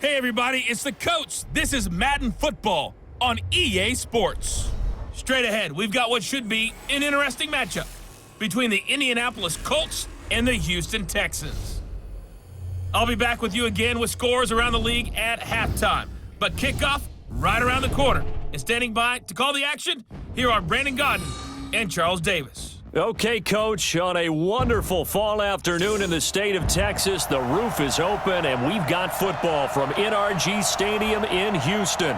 Hey everybody, it's the Colts. This is Madden Football on EA Sports. Straight ahead, we've got what should be an interesting matchup between the Indianapolis Colts and the Houston Texans. I'll be back with you again with scores around the league at halftime, but kickoff right around the corner. And standing by to call the action, here are Brandon Godden and Charles Davis. Okay, Coach, on a wonderful fall afternoon in the state of Texas, the roof is open, and we've got football from NRG Stadium in Houston.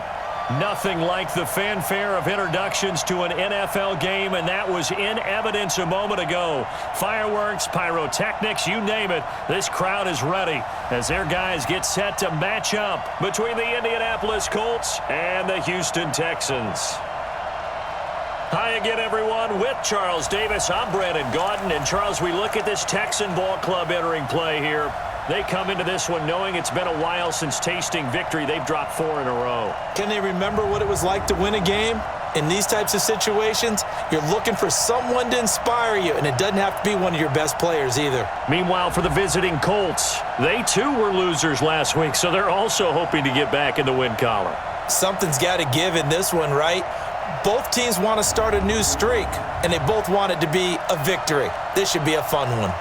Nothing like the fanfare of introductions to an NFL game, and that was in evidence a moment ago. Fireworks, pyrotechnics, you name it, this crowd is ready as their guys get set to match up between the Indianapolis Colts and the Houston Texans. Hi again, everyone. With Charles Davis, I'm Brandon Godden. And, Charles, we look at this Texan ball club entering play here. They come into this one knowing it's been a while since tasting victory. They've dropped 4 in a row. Can they remember what it was like to win a game? In these types of situations, you're looking for someone to inspire you, and it doesn't have to be one of your best players either. Meanwhile, for the visiting Colts, they too were losers last week, so they're also hoping to get back in the win column. Something's got to give in this one, right? Both teams want to start a new streak, and they both want it to be a victory. This should be a fun one.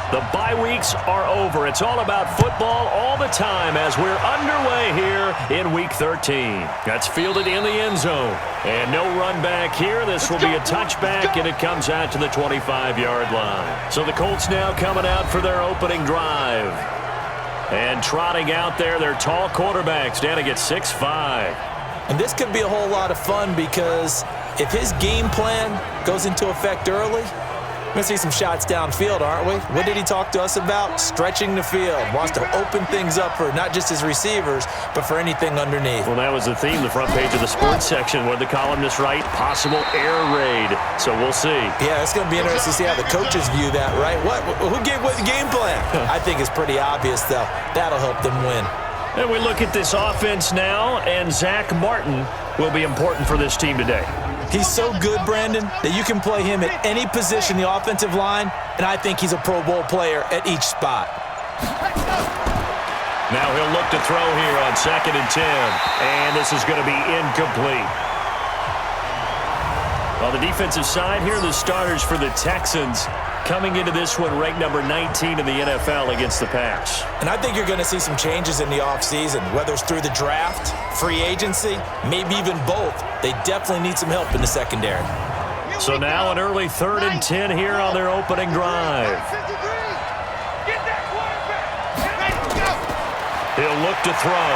The bye weeks are over. It's all about football all the time as we're underway here in Week 13. That's fielded in the end zone. And no run back here. This will be a touchback, and it comes out to the 25-yard line. So the Colts now coming out for their opening drive. And trotting out there, their tall quarterback standing at 6'5". And this could be a whole lot of fun because if his game plan goes into effect early, we're going to see some shots downfield, aren't we? What did he talk to us about? Stretching the field. Wants to open things up for not just his receivers, but for anything underneath. Well, that was the theme, the front page of the sports section, where the columnists write possible air raid. So we'll see. Yeah, it's going to be interesting to see how the coaches view that, right? Who gave what the game plan? I think it's pretty obvious, though. That'll help them win. And we look at this offense now, and Zach Martin will be important for this team today. He's so good, Brandon, that you can play him at any position in the offensive line, and I think he's a Pro Bowl player at each spot. Now he'll look to throw here on 2nd and 10, and this is going to be incomplete. On the defensive side here, the starters for the Texans coming into this one ranked number 19 in the NFL against the pass. And I think you're going to see some changes in the offseason, whether it's through the draft, free agency, maybe even both. They definitely need some help in the secondary. So now an early 3rd and 10 here on their opening drive. He'll look to throw.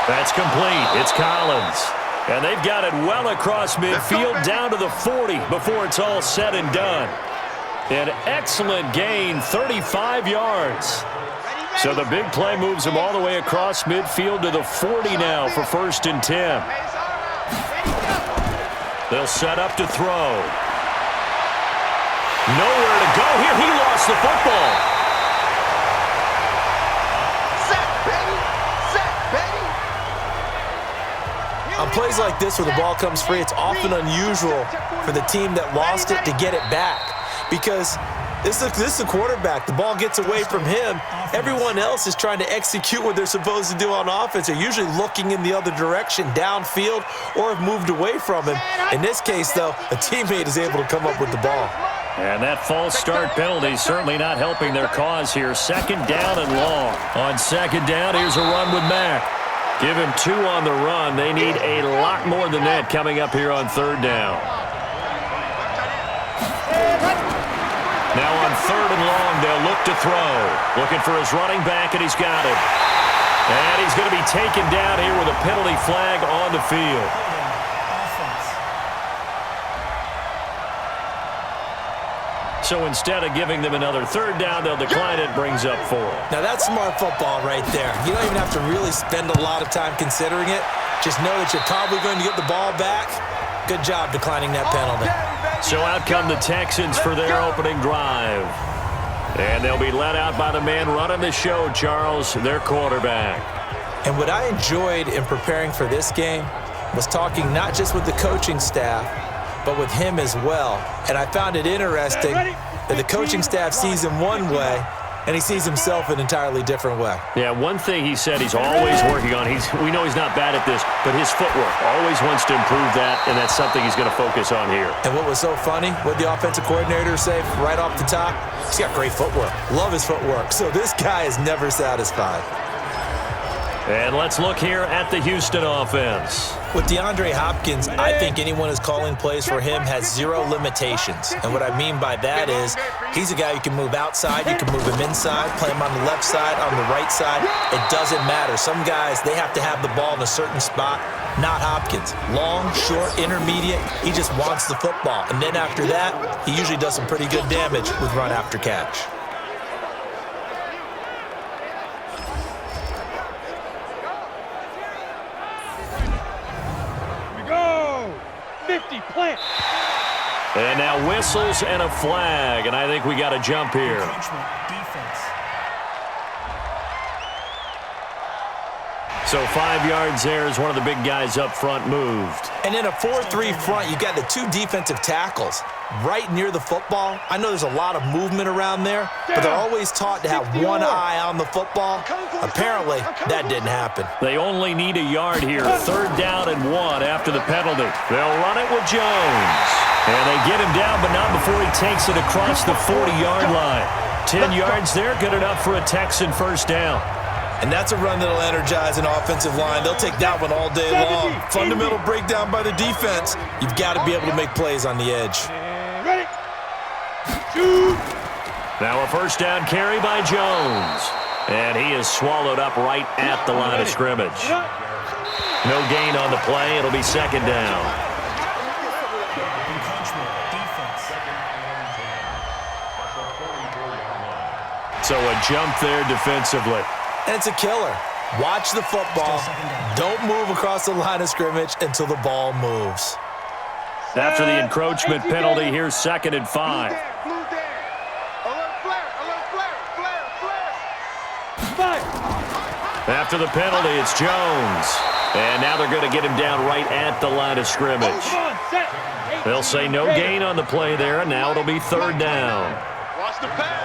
That's complete. It's Collins. And they've got it well across midfield down to the 40 before it's all said and done. An excellent gain, 35 yards. So the big play moves him all the way across midfield to the 40 now for 1st and 10. They'll set up to throw. Nowhere to go here. He lost the football. On plays like this where the ball comes free, it's often unusual for the team that lost it to get it back because this is the quarterback. The ball gets away from him. Everyone else is trying to execute what they're supposed to do on offense. They're usually looking in the other direction, downfield, or have moved away from him. In this case, though, a teammate is able to come up with the ball. And that false start penalty certainly not helping their cause here. 2nd down and long. On 2nd down, here's a run with Mack. Give him 2 on the run. They need a lot more than that coming up here on 3rd down. Now on 3rd and long, they'll look to throw. Looking for his running back, and he's got it. And he's going to be taken down here with a penalty flag on the field. So instead of giving them another 3rd down, they'll decline it, brings up 4. Now that's smart football right there. You don't even have to really spend a lot of time considering it. Just know that you're probably going to get the ball back. Good job declining that penalty. So out come the Texans for their opening drive. And they'll be led out by the man running the show, Charles, their quarterback. And what I enjoyed in preparing for this game was talking not just with the coaching staff, but with him as well. And I found it interesting that the coaching staff sees him one way, and he sees himself an entirely different way. Yeah, one thing he said he's always working on, we know he's not bad at this, but his footwork, always wants to improve that, and that's something he's going to focus on here. And what was so funny, what the offensive coordinator say right off the top, he's got great footwork. Love his footwork. So this guy is never satisfied. And let's look here at the Houston offense. With DeAndre Hopkins, I think anyone who's calling plays for him has zero limitations. And what I mean by that is he's a guy you can move outside, you can move him inside, play him on the left side, on the right side. It doesn't matter. Some guys, they have to have the ball in a certain spot. Not Hopkins. Long, short, intermediate, he just wants the football. And then after that, he usually does some pretty good damage with run after catch. Plant. And now whistles and a flag, and I think we got a jump here. So 5 yards there as one of the big guys up front moved. And in a 4-3 front, you got the two defensive tackles right near the football. I know there's a lot of movement around there, but they're always taught to have one eye on the football. Apparently, that didn't happen. They only need a yard here. 3rd down and 1 after the penalty. They'll run it with Jones. And they get him down, but not before he takes it across the 40-yard line. 10 yards there, good enough for a Texan first down. And that's a run that'll energize an offensive line. They'll take that one all day long. Fundamental breakdown by the defense. You've got to be able to make plays on the edge. Ready. Shoot. Now a first down carry by Jones. And he is swallowed up right at the line of scrimmage. No gain on the play. It'll be 2nd down. So a jump there defensively. And it's a killer. Watch the football. Don't move across the line of scrimmage until the ball moves. After the encroachment penalty, here's 2nd and 5. After the penalty, it's Jones. And now they're going to get him down right at the line of scrimmage. They'll say no gain on the play there, and now it'll be 3rd down. Watch the pass.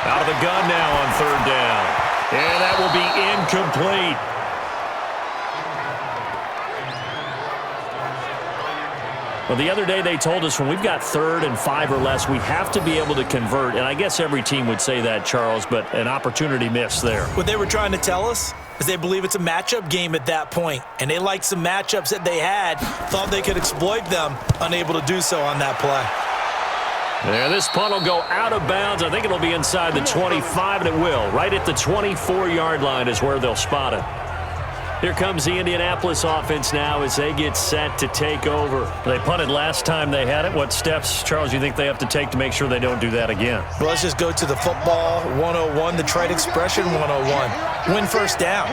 Out of the gun now on 3rd down. And that will be incomplete. Well, the other day they told us when we've got 3rd and 5 or less, we have to be able to convert. And I guess every team would say that, Charles, but an opportunity missed there. What they were trying to tell us is they believe it's a matchup game at that point. And they liked some matchups that they had, thought they could exploit them, unable to do so on that play. Yeah, this punt will go out of bounds. I think it'll be inside the 25, and it will. Right at the 24-yard line is where they'll spot it. Here comes the Indianapolis offense now as they get set to take over. They punted last time they had it. What steps, Charles, you think they have to take to make sure they don't do that again? Well, let's just go to the football 101, the trite expression 101. Win first down.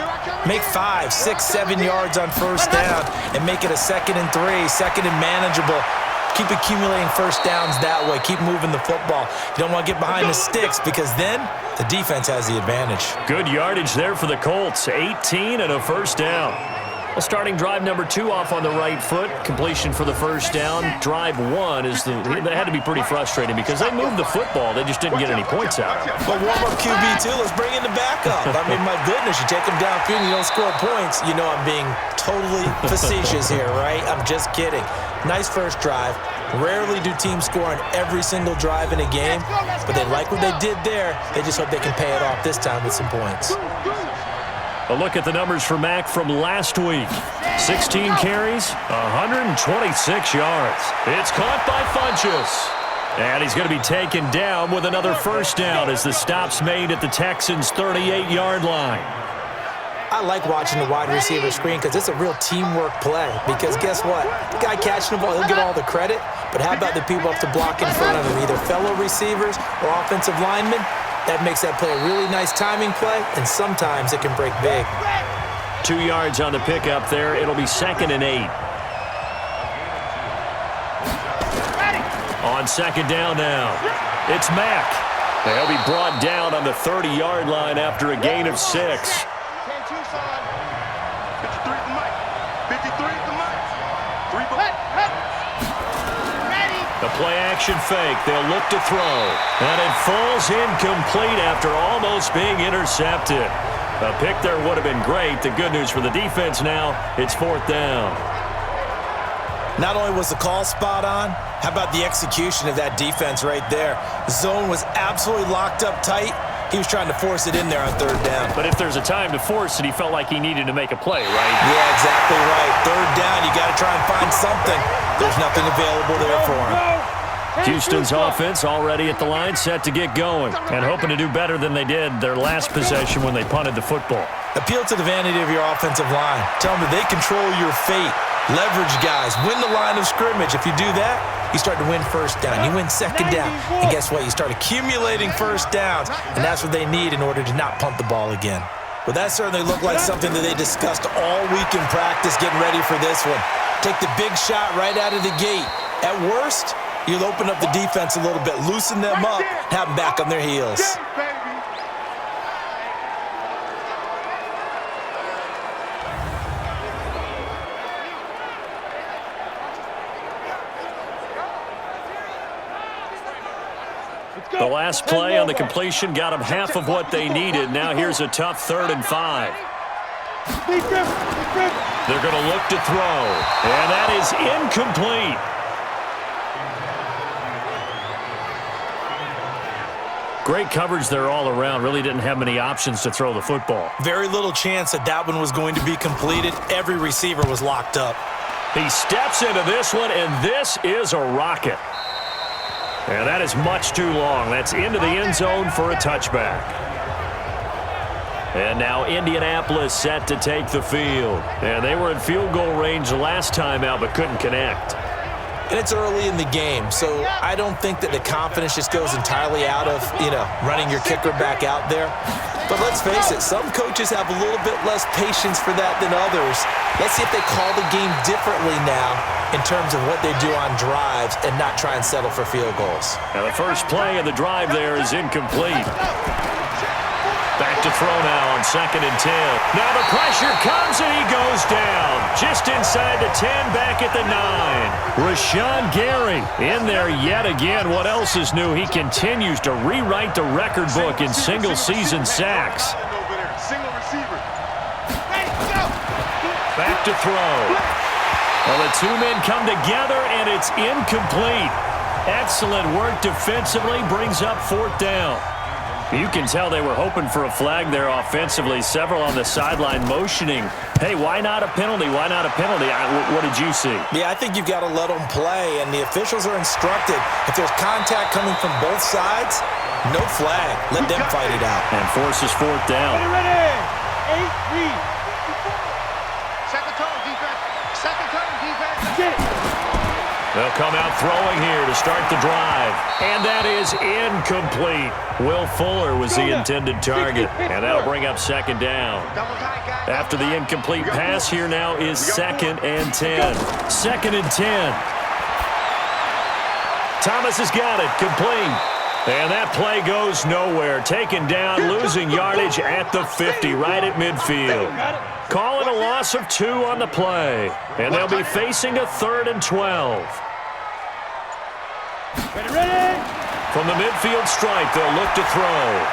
Make 5, 6, 7 yards on first down and make it a 2nd and 3, 2nd and manageable. Keep accumulating first downs that way. Keep moving the football. You don't want to get behind the sticks because then the defense has the advantage. Good yardage there for the Colts. 18 and a first down. Well, starting drive number 2 off on the right foot. Completion for the first down. Drive 1 is that had to be pretty frustrating because they moved the football. They just didn't get any points out of it. But warm-up QB2, let's bring in the backup. I mean, my goodness, you take them downfield and you don't score points. You know I'm being totally facetious here, right? I'm just kidding. Nice first drive. Rarely do teams score on every single drive in a game, but they like what they did there. They just hope they can pay it off this time with some points. A look at the numbers for Mack from last week. 16 carries, 126 yards. It's caught by Funchess. And he's going to be taken down with another first down as the stop's made at the Texans' 38-yard line. I like watching the wide receiver screen because it's a real teamwork play. Because guess what? The guy catching the ball, he'll get all the credit. But how about the people up to block in front of him, either fellow receivers or offensive linemen? That makes that play a really nice timing play, and sometimes it can break big. 2 yards on the pickup there. It'll be 2nd and 8. On second down now, it's Mack. They'll be brought down on the 30-yard line after a gain of 6. 53 at the mic. 53 at the mic. 3 The play-action fake. They'll look to throw. And it falls incomplete after almost being intercepted. A pick there would have been great. The good news for the defense now, it's 4th down. Not only was the call spot on, how about the execution of that defense right there? The zone was absolutely locked up tight. He was trying to force it in there on 3rd down. But if there's a time to force it, he felt like he needed to make a play, right? Yeah, exactly right. 3rd down, you got to try and find something. There's nothing available there for him. Houston's offense already at the line, set to get going, and hoping to do better than they did their last possession when they punted the football. Appeal to the vanity of your offensive line. Tell them that they control your fate. Leverage guys. Win the line of scrimmage. If you do that, you start to win 1st down. You win 2nd down. And guess what? You start accumulating 1st downs, and that's what they need in order to not punt the ball again. Well, that certainly looked like something that they discussed all week in practice getting ready for this one. Take the big shot right out of the gate. At worst, you'll open up the defense a little bit, loosen them up, have them back on their heels. The last play on the completion got them half of what they needed. Now here's a tough 3rd and 5. They're going to look to throw, and that is incomplete. Great coverage there all around. Really didn't have many options to throw the football. Very little chance that that one was going to be completed. Every receiver was locked up. He steps into this one, and this is a rocket. And that is much too long. That's into the end zone for a touchback. And now Indianapolis set to take the field. And they were in field goal range last time out, but couldn't connect. And it's early in the game, so I don't think that the confidence just goes entirely out of, running your kicker back out there. But let's face it, some coaches have a little bit less patience for that than others. Let's see if they call the game differently now in terms of what they do on drives and not try and settle for field goals. Now the first play of the drive there is incomplete. Back to throw now on 2nd and 10. Now the pressure comes and he goes down. Just inside the 10, back at the 9. Rashawn Gary in there yet again. What else is new? He continues to rewrite the record book in single-season sacks. Back to throw. Well, the two men come together and it's incomplete. Excellent work defensively, brings up 4th down. You can tell they were hoping for a flag there offensively. Several on the sideline motioning. Hey, why not a penalty? Why not a penalty? What did you see? Yeah, I think you've got to let them play, and the officials are instructed. If there's contact coming from both sides, no flag. Let them fight it out. And forces 4th down. Ready. 8-3. Second turn, defense. Second turn, defense. Get it. They'll come out throwing here to start the drive. And that is incomplete. Will Fuller was the intended target. And that'll bring up 2nd down. After the incomplete pass, here now is 2nd and 10. 2nd and 10. Thomas has got it. Complete. And that play goes nowhere. Taken down, losing yardage at the 50, right at midfield. Calling a loss of 2 on the play. And they'll be facing a 3rd and 12. Ready. From the midfield stripe, they'll look to throw.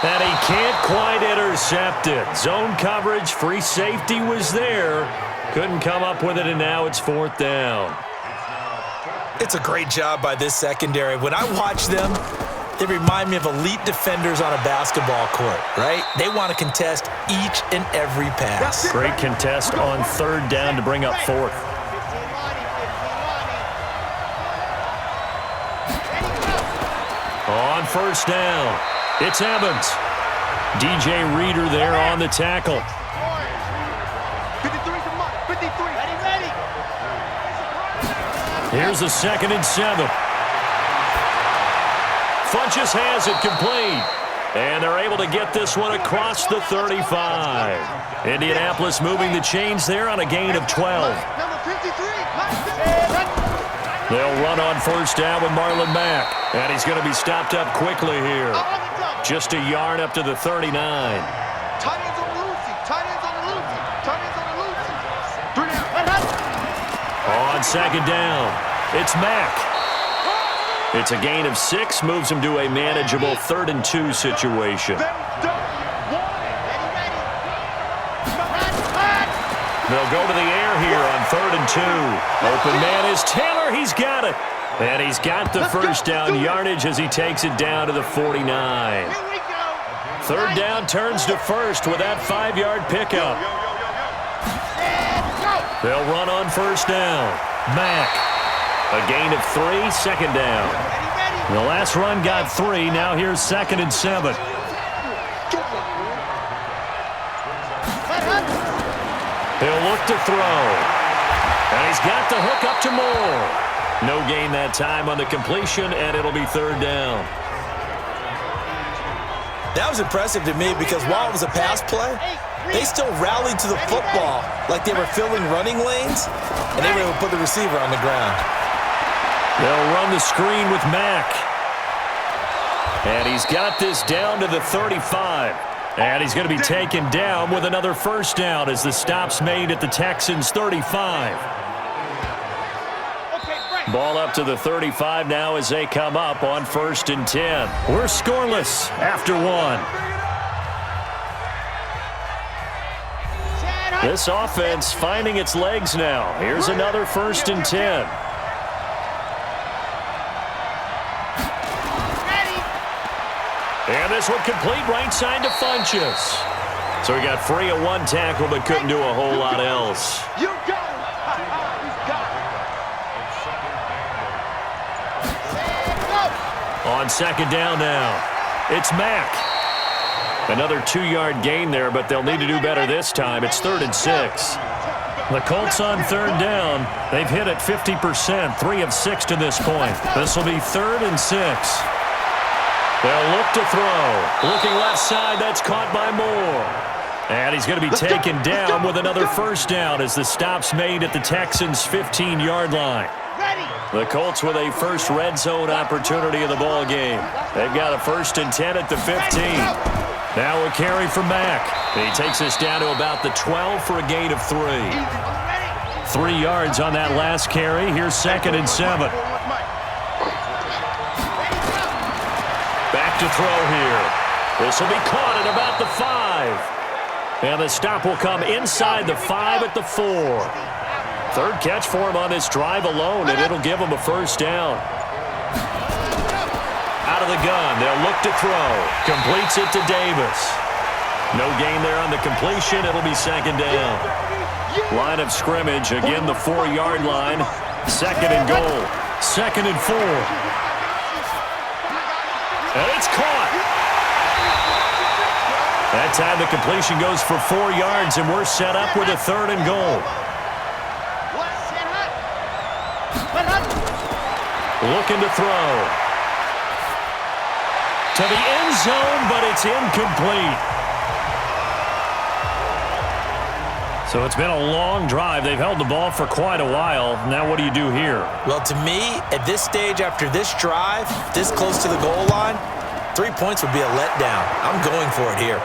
And he can't quite intercept it. Zone coverage, free safety was there. Couldn't come up with it, and now it's 4th down. It's a great job by this secondary. When I watch them, they remind me of elite defenders on a basketball court, right? They want to contest each and every pass. Great contest on 3rd down to bring up 4th. On 1st down, it's Evans. DJ Reader there on the tackle. 53 to Mike. 53. Ready. Here's a 2nd and 7. Funchess has it complete. And they're able to get this one across the 35. Indianapolis moving the chains there on a gain of 12. Number 53. They'll run on first down with Marlon Mack. And he's going to be stopped up quickly here. Just a yard up to the 39. Tight ends on the loosey. Tight ends on the loosey. Tight ends on the loosey. 3 down. On second down, it's Mack. It's a gain of 6, moves him to a manageable 3rd and 2 situation. They'll go to the air here on 3rd and 2. Open man is Taylor. He's got it. And he's got the first down yardage as he takes it down to the 49. 3rd down turns to first with that 5-yard pickup. They'll run on first down. Mack. A gain of 3, second down. The last run got 3. Now here's 2nd and 7. He'll look to throw. And he's got the hook up to Moore. No gain that time on the completion, and it'll be 3rd down. That was impressive to me because while it was a pass play, they still rallied to the football like they were filling running lanes, and they were able to put the receiver on the ground. They'll run the screen with Mack. And he's got this down to the 35. And he's going to be taken down with another first down as the stop's made at the Texans' 35. Ball up to the 35 now as they come up on 1st and 10. We're scoreless after 1. This offense finding its legs now. Here's another 1st and 10. And this one complete right side to Funchess. So he got free of 1 tackle but couldn't do a whole lot else. You got it. On second down now, it's Mack. Another 2-yard gain there, but they'll need to do better this time. It's 3rd and 6. The Colts on 3rd down. They've hit it 50%, 3 of 6 to this point. This will be 3rd and 6. They'll look to throw. Looking left side, that's caught by Moore. And he's going to be taken down with another first down as the stop's made at the Texans' 15-yard line. The Colts with a first red zone opportunity in the ball game. They've got a 1st and 10 at the 15. Now a carry from Mack. He takes us down to about the 12 for a gain of 3. 3 yards on that last carry. Here's 2nd and 7. Back to throw here. This will be caught at about the 5. And the stop will come inside the 5 at the 4. 3rd catch for him on this drive alone, and it'll give him a first down. Out of the gun, they'll look to throw. Completes it to Davis. No gain there on the completion. It'll be 2nd down. Line of scrimmage, again the 4-yard line. 2nd and goal. 2nd and 4. And it's caught. That time the completion goes for 4 yards, and we're set up with a 3rd and goal. Looking to throw. To the end zone, but it's incomplete. So it's been a long drive. They've held the ball for quite a while. Now what do you do here? Well, to me, at this stage after this drive, this close to the goal line, 3 points would be a letdown. I'm going for it here.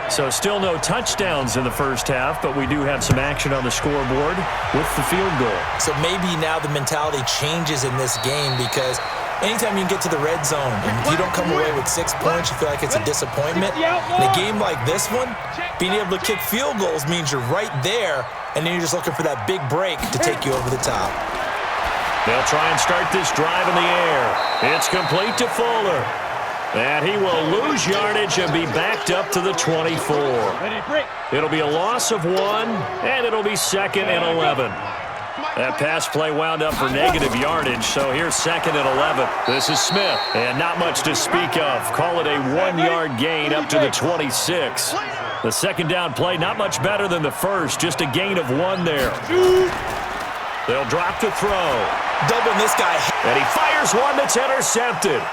So still no touchdowns in the first half, but we do have some action on the scoreboard with the field goal. So maybe now the mentality changes in this game because anytime you get to the red zone and if you don't come away with 6 points, you feel like it's a disappointment. In a game like this one, being able to kick field goals means you're right there, and then you're just looking for that big break to take you over the top. They'll try and start this drive in the air. It's complete to Fuller. And he will lose yardage and be backed up to the 24. It'll be a loss of 1, and it'll be 2nd and 11. That pass play wound up for negative yardage, so here's 2nd and 11. This is Smith, and not much to speak of. Call it a 1-yard gain up to the 26. The second down play, not much better than the first, just a gain of 1 there. They'll drop to throw. Doubling this guy. And he fires one that's intercepted.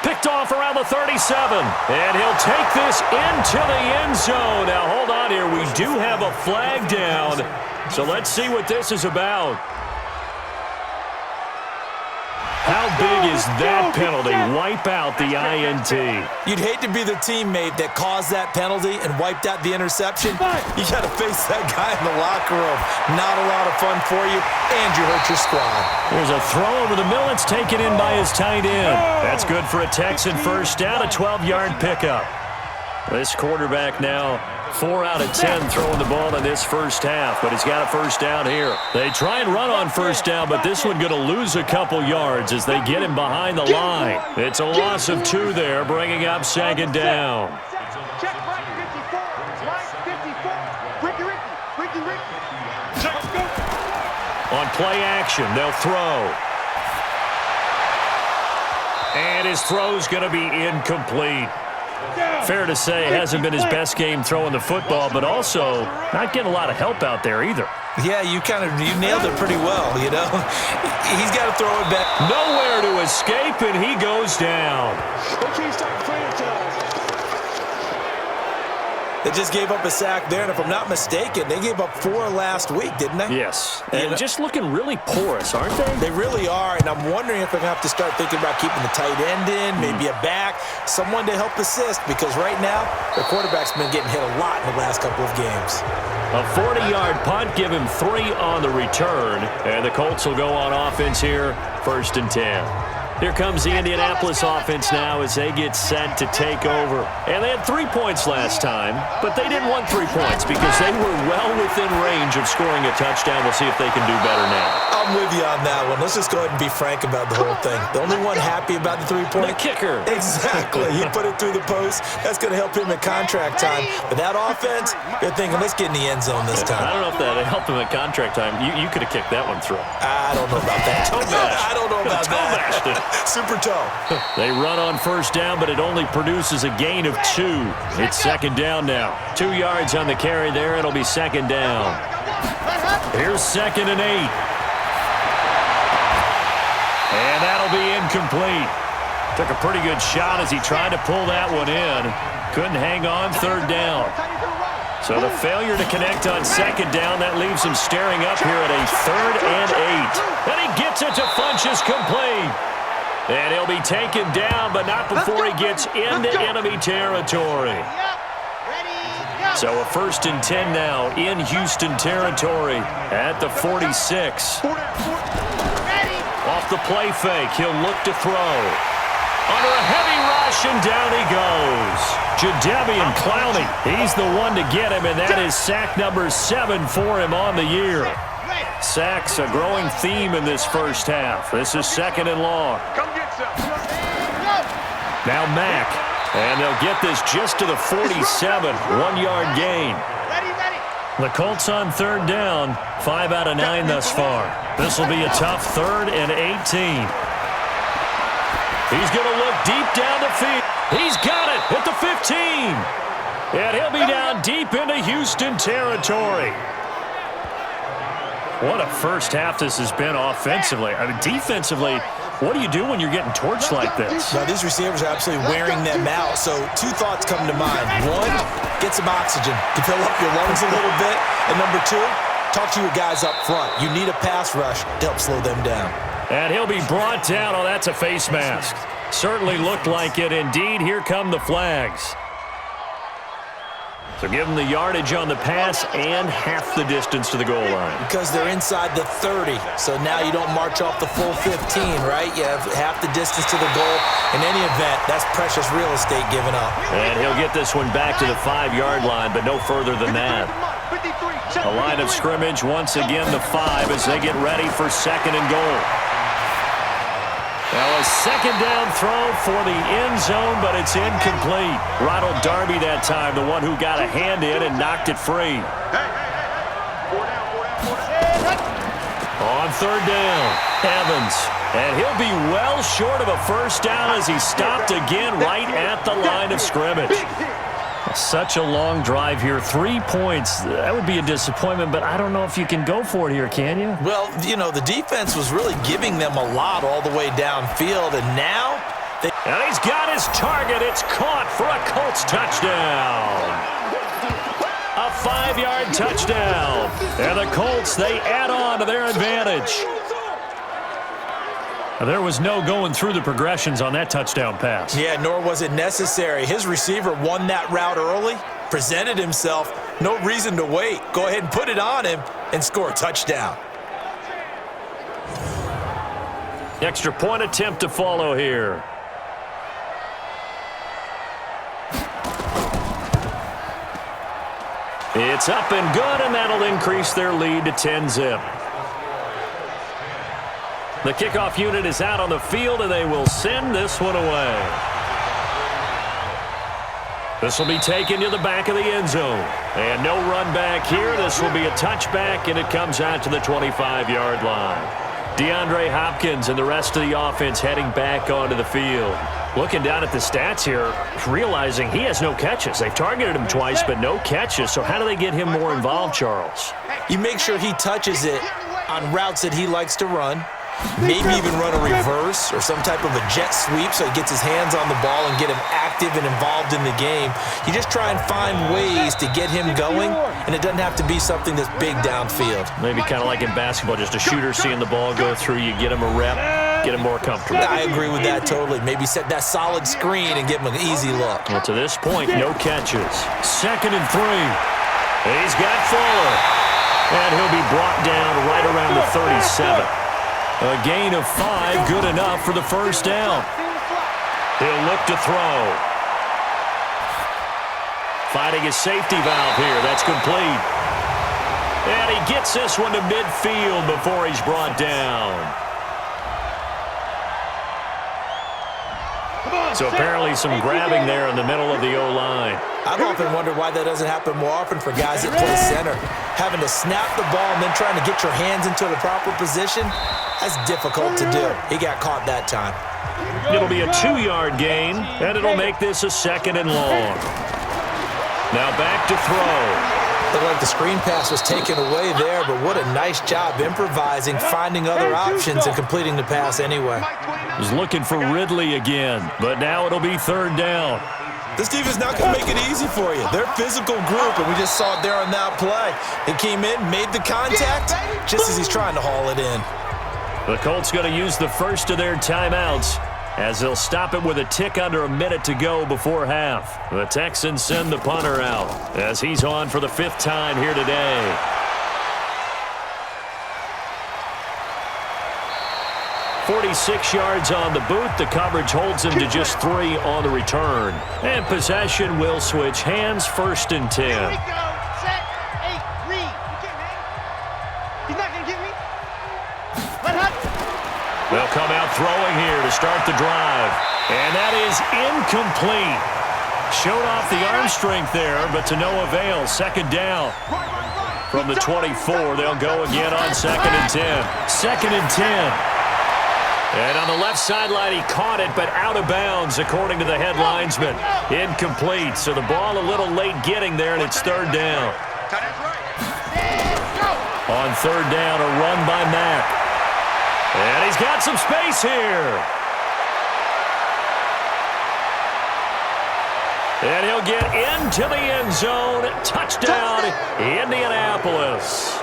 Picked off around the 37. And he'll take this into the end zone. Now, hold on here. We do have a flag down. So let's see what this is about. How big is that penalty? Wipe out the INT. You'd hate to be the teammate that caused that penalty and wiped out the interception. You got to face that guy in the locker room. Not a lot of fun for you, and you hurt your squad. There's a throw over the middle. It's taken in by his tight end. That's good for a Texan first down, a 12-yard pickup. This quarterback now 4 out of 10 throwing the ball in this first half, but he's got a first down here. They try and run on first down, but this one going to lose a couple yards as they get him behind the line. It's a loss of 2 there, bringing up second down. Check right 54. Right 54. Ricky. On play action, they'll throw. And his throw's going to be incomplete. Fair to say, it hasn't been his best game throwing the football, but also not getting a lot of help out there either. Yeah, you nailed it pretty well, you know. He's got to throw it back. Nowhere to escape, and he goes down. They just gave up a sack there, and if I'm not mistaken, they gave up 4 last week, didn't they? Yes, and just looking really porous, aren't they? They really are, and I'm wondering if they're going to have to start thinking about keeping the tight end in, maybe a back, someone to help assist, because right now, their quarterback's been getting hit a lot in the last couple of games. A 40-yard punt, give him 3 on the return, and the Colts will go on offense here, 1st and 10. Here comes the Indianapolis offense now as they get set to take over. And they had 3 points last time, but they didn't want 3 points because they were well within range of scoring a touchdown. We'll see if they can do better now. I'm with you on that one. Let's just go ahead and be frank about the whole thing. The only one happy about the 3-point? The kicker. Exactly. He put it through the post. That's going to help him at contract time. But that offense, they're thinking, let's get in the end zone this time. I don't know if that helped him at contract time. You could have kicked that one through. I don't know about that. I don't know about that. Super toe. They run on first down, but it only produces a gain of 2. It's second down now. 2 yards on the carry there. It'll be second down. Here's 2nd and 8. And that'll be incomplete. Took a pretty good shot as he tried to pull that one in. Couldn't hang on, 3rd down. So the failure to connect on 2nd down, that leaves him staring up here at a 3rd and 8. And he gets it to Funchess complete. And he'll be taken down, but not before he gets into enemy territory. So a 1st and 10 now in Houston territory at the 46. Off the play fake, he'll look to throw. Under a heavy rush, and down he goes. Jadeveon Clowney, he's the one to get him, and that is sack number 7 for him on the year. Sacks, a growing theme in this first half. This is 2nd and long. Now Mack, and they'll get this just to the 47, 1-yard gain. The Colts on 3rd down, 5 out of 9 thus far. This will be a tough 3rd and 18. He's going to look deep down the field. He's got it at the 15. And he'll be down deep into Houston territory. What a first half this has been offensively. I mean, defensively, what do you do when you're getting torched like this? Now, these receivers are absolutely wearing them out. So 2 thoughts come to mind. 1, get some oxygen to fill up your lungs a little bit. And number 2, talk to your guys up front. You need a pass rush to help slow them down. And he'll be brought down. Oh, that's a face mask. Certainly looked like it. Indeed, here come the flags. So give them the yardage on the pass and half the distance to the goal line. Because they're inside the 30, so now you don't march off the full 15, right? You have half the distance to the goal. In any event, that's precious real estate given up. And he'll get this one back to the 5-yard line, but no further than that. A line of scrimmage, once again the 5 as they get ready for 2nd and goal. Now a 2nd down throw for the end zone, but it's incomplete. Ronald Darby that time, the one who got a hand in and knocked it free. On 3rd down, Evans. And he'll be well short of a first down as he stopped again right at the line of scrimmage. Such a long drive here. 3 points. That would be a disappointment, but I don't know if you can go for it here, can you? Well, you know, the defense was really giving them a lot all the way downfield, and now they And he's got his target. It's caught for a Colts touchdown. A 5-yard touchdown. And the Colts, they add on to their advantage. There was no going through the progressions on that touchdown pass. Yeah, nor was it necessary. His receiver won that route early, presented himself. No reason to wait. Go ahead and put it on him and score a touchdown. Extra point attempt to follow here. It's up and good, and that'll increase their lead to 10-zip. The kickoff unit is out on the field, and they will send this one away. This will be taken to the back of the end zone. And no run back here. This will be a touchback, and it comes out to the 25-yard line. DeAndre Hopkins and the rest of the offense heading back onto the field. Looking down at the stats here, realizing he has no catches. They've targeted him twice, but no catches. So how do they get him more involved, Charles? You make sure he touches it on routes that he likes to run. Maybe even run a reverse or some type of a jet sweep so he gets his hands on the ball and get him active and involved in the game. You just try and find ways to get him going, and it doesn't have to be something that's big downfield. Maybe kind of like in basketball, just a shooter seeing the ball go through. You get him a rep, get him more comfortable. I agree with that totally. Maybe set that solid screen and give him an easy look. Well, to this point, no catches. 2nd and 3. He's got Fuller. And he'll be brought down right around the 37. A gain of 5, good enough for the first down. He'll look to throw. Finding his safety valve here. That's complete. And he gets this one to midfield before he's brought down. So apparently some grabbing there in the middle of the O-line. I've often wondered why that doesn't happen more often for guys that play center. Having to snap the ball and then trying to get your hands into the proper position, that's difficult to do. He got caught that time. It'll be a 2-yard gain, and it'll make this a 2nd and long. Now back to throw. Looked like the screen pass was taken away there, but what a nice job improvising, finding other options, and completing the pass anyway. He's looking for Ridley again, but now it'll be 3rd down. This defense is not going to make it easy for you. They're a physical group, and we just saw it there on that play. They came in, made the contact, just as he's trying to haul it in. The Colts going to use the first of their timeouts as they'll stop it with a tick under a minute to go before half. The Texans send the punter out as he's on for the 5th time here today. .46 yards on the boot. The coverage holds him to just 3 on the return. And possession will switch hands, 1st and 10. Here we go. Set. 8. Read. You can't hang. He's not going to get me. Let Hut. They'll come out throwing here to start the drive. And that is incomplete. Showed off the arm strength there, but to no avail. 2nd down. From the 24, they'll go again on 2nd and 10. 2nd and 10. And on the left sideline, he caught it, but out of bounds, according to the head linesman. Incomplete, so the ball a little late getting there, and it's 3rd down. On 3rd down, a run by Mack. And he's got some space here. And he'll get into the end zone. Touchdown, Indianapolis.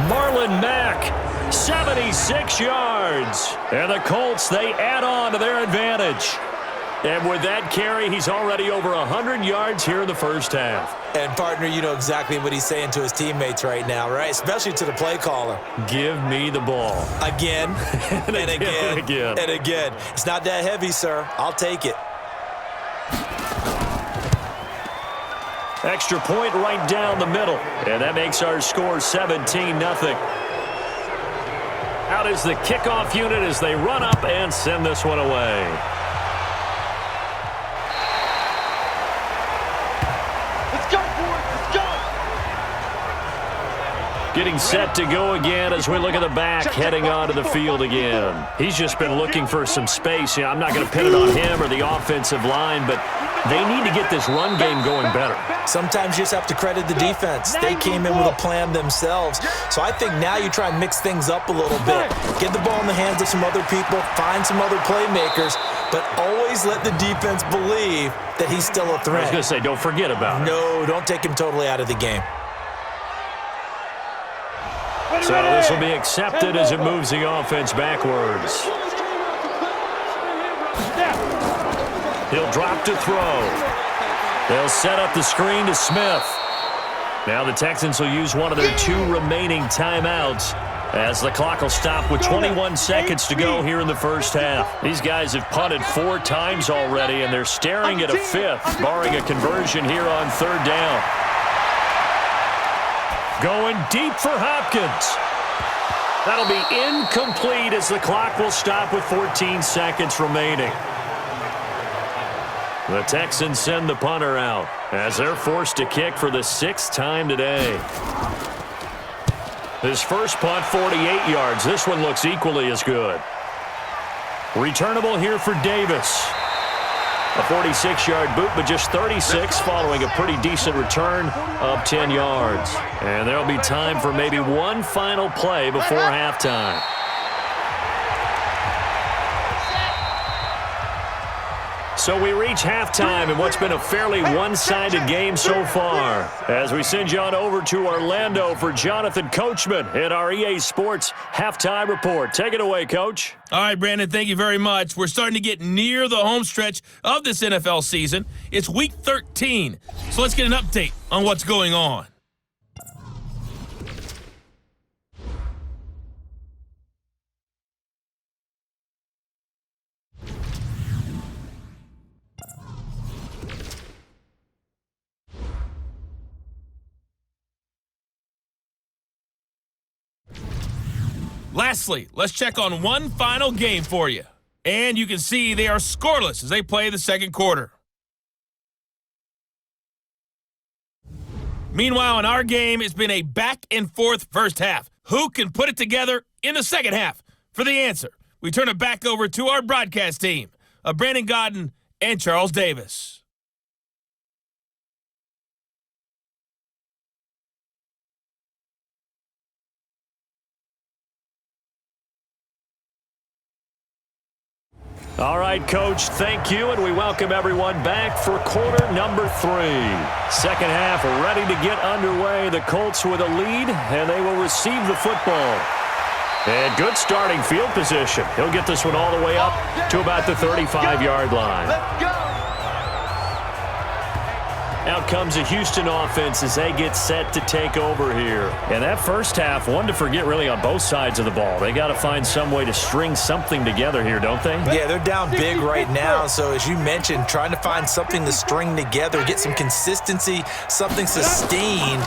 Marlon Mack, 76 yards. And the Colts, they add on to their advantage. And with that carry, he's already over 100 yards here in the first half. And, partner, you know exactly what he's saying to his teammates right now, right? Especially to the play caller. Give me the ball. Again, and again, and again. and again. It's not that heavy, sir. I'll take it. Extra point right down the middle. And that makes our score 17-0. Out is the kickoff unit as they run up and send this one away. Let's go, boys. Let's go. Getting set to go again as we look at the back, heading onto the field again. He's just been looking for some space. I'm not going to pin it on him or the offensive line, but They need to get this run game going better. Sometimes you just have to credit the defense. They came in with a plan themselves. So I think now you try and mix things up a little bit. Get the ball in the hands of some other people, find some other playmakers, but always let the defense believe that he's still a threat. I was going to say, don't forget about it. No, don't take him totally out of the game. So this will be accepted as it moves the offense backwards. He'll drop to throw. They'll set up the screen to Smith. Now the Texans will use one of their 2 remaining timeouts as the clock will stop with 21 seconds to go here in the first half. These guys have punted 4 times already, and they're staring at a 5th, barring a conversion here on 3rd down. Going deep for Hopkins. That'll be incomplete as the clock will stop with 14 seconds remaining. The Texans send the punter out as they're forced to kick for the 6th time today. His first punt, 48 yards. This one looks equally as good. Returnable here for Davis. A 46-yard boot, but just 36 following a pretty decent return of 10 yards. And there'll be time for maybe one final play before halftime. So we reach halftime in what's been a fairly one-sided game so far. As we send you on over to Orlando for Jonathan Coachman in our EA Sports Halftime Report. Take it away, Coach. All right, Brandon, thank you very much. We're starting to get near the home stretch of this NFL season. It's Week 13, so let's get an update on what's going on. Lastly, let's check on one final game for you. And you can see they are scoreless as they play the second quarter. Meanwhile, in our game, it's been a back-and-forth first half. Who can put it together in the second half? For the answer, we turn it back over to our broadcast team of Brandon Godden and Charles Davis. All right, Coach, thank you, and we welcome everyone back for quarter number 3. Second half ready to get underway. The Colts with a lead, and they will receive the football. And good starting field position. He'll get this one all the way up to about the 35-yard line. Let's go. Out comes the Houston offense as they get set to take over here. And that first half, one to forget really on both sides of the ball. They got to find some way to string something together here, don't they? Yeah, they're down big right now. So as you mentioned, trying to find something to string together, get some consistency, something sustained,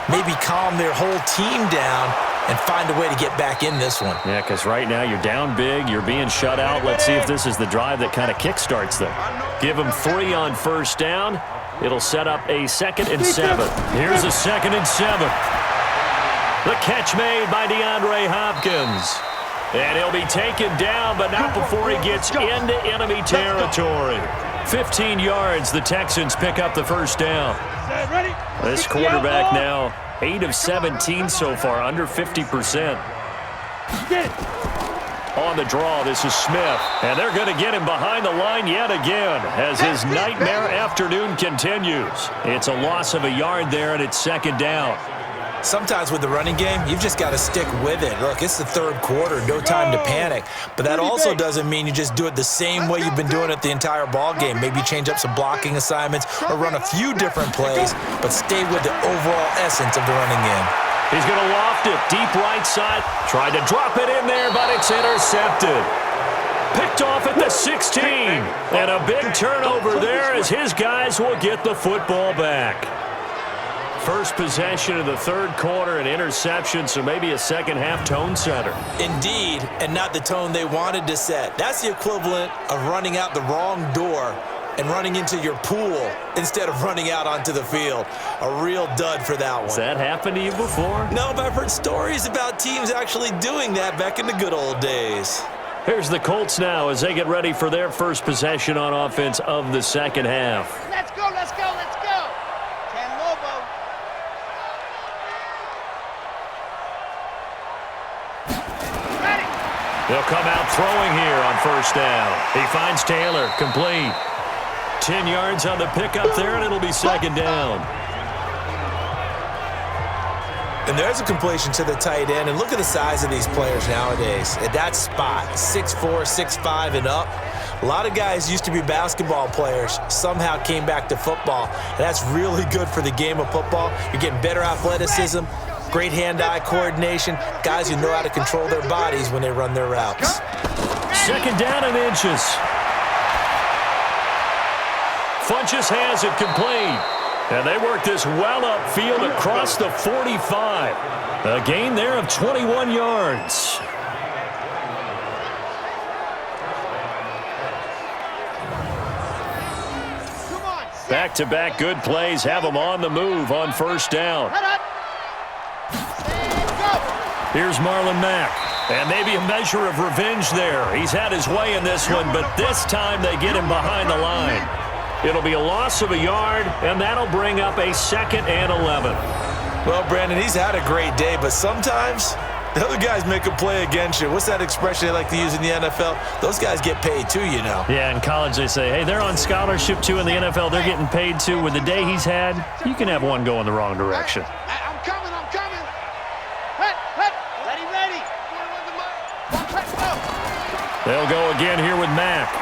maybe calm their whole team down and find a way to get back in this one. Yeah, because right now you're down big, you're being shut out. Let's see if this is the drive that kind of kickstarts them. Give them 3 on first down. It'll set up a 2nd and 7. Here's a 2nd and 7. The catch made by DeAndre Hopkins. And he'll be taken down, but not before he gets into enemy territory. 15 yards, the Texans pick up the first down. This quarterback now 8 of 17 so far, under 50%. On the draw, this is Smith, and they're going to get him behind the line yet again as his nightmare afternoon continues. It's a loss of a yard there, and it's 2nd down. Sometimes with the running game, you've just got to stick with it. Look, it's the 3rd quarter, no time to panic. But that also doesn't mean you just do it the same way you've been doing it the entire ball game. Maybe change up some blocking assignments or run a few different plays, but stay with the overall essence of the running game. He's going to loft it deep right side. Tried to drop it in there, but it's intercepted. Picked off at the 16. And a big turnover there as his guys will get the football back. First possession of the 3rd quarter, an interception, so maybe a second half tone setter. Indeed, and not the tone they wanted to set. That's the equivalent of running out the wrong door and running into your pool instead of running out onto the field. A real dud for that one. Has that happened to you before? No, but I've heard stories about teams actually doing that back in the good old days. Here's the Colts now as they get ready for their first possession on offense of the second half. Let's go, let's go, let's go. Ten Lobo. Ready. They'll come out throwing here on first down. He finds Taylor, complete. 10 yards on the pickup there, and it'll be second down. And there's a completion to the tight end. And look at the size of these players nowadays. At that spot, 6'4", 6'5", and up. A lot of guys used to be basketball players, somehow came back to football. And that's really good for the game of football. You're getting better athleticism, great hand-eye coordination, guys who know how to control their bodies when they run their routes. Second down and inches. Funchess has it complete. And they work this well upfield across the 45. A gain there of 21 yards. Back-to-back good plays have them on the move on first down. Here's Marlon Mack. And maybe a measure of revenge there. He's had his way in this one, but this time they get him behind the line. It'll be a loss of a yard, and that'll bring up a 2nd and 11. Well, Brandon, he's had a great day, but sometimes the other guys make a play against you. What's that expression they like to use in the NFL? Those guys get paid too, you know. Yeah, in college they say, hey, they're on scholarship too. In the NFL, they're getting paid too. With the day he's had, you can have one go in the wrong direction. I'm coming, I'm coming. Ready, ready. They'll go again here with Mack.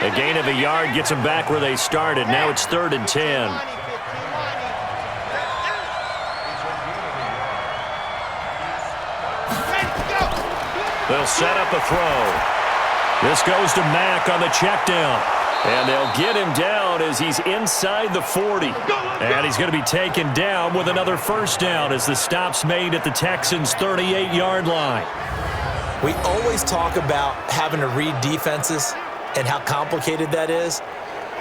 A gain of a yard gets them back where they started. Now it's 3rd and 10. They'll set up a throw. This goes to Mack on the check down. And they'll get him down as he's inside the 40. And he's going to be taken down with another first down as the stop's made at the Texans' 38-yard line. We always talk about having to read defenses and how complicated that is.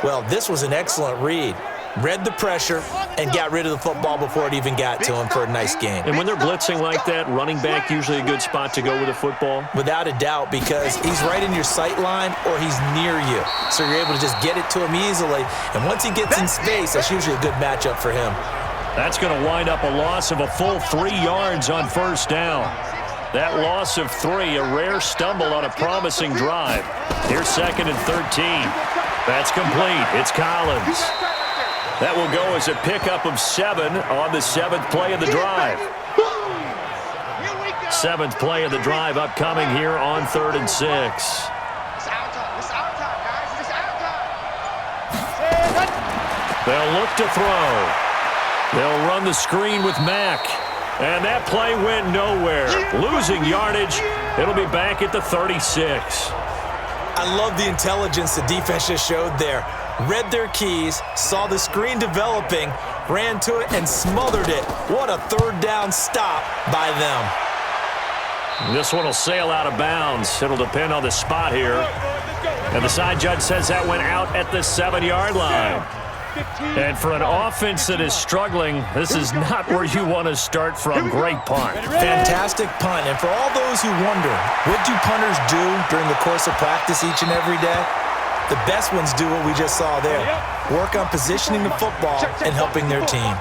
Well, this was an excellent read. Read the pressure and got rid of the football before it even got to him for a nice game. And when they're blitzing like that, running back usually a good spot to go with the football? Without a doubt, because he's right in your sight line or he's near you. So you're able to just get it to him easily. And once he gets in space, that's usually a good matchup for him. That's going to wind up a loss of a full 3 yards on first down. That loss of 3, a rare stumble on a promising drive. Here's 2nd and 13. That's complete. It's Collins. That will go as a pickup of 7 on the 7th play of the drive. 7th play of the drive upcoming here on 3rd and 6. They'll look to throw. They'll run the screen with Mack. And that play went nowhere. Losing yardage. It'll be back at the 36. I love the intelligence the defense just showed there. Read their keys, saw the screen developing, ran to it, and smothered it. What a 3rd down stop by them. This one will sail out of bounds. It'll depend on the spot here. And the side judge says that went out at the 7-yard line. And for an offense that is struggling, this is not where you want to start from. Great punt. Fantastic punt. And for all those who wonder, what do punters do during the course of practice each and every day? The best ones do what we just saw there. Work on positioning the football and helping their team.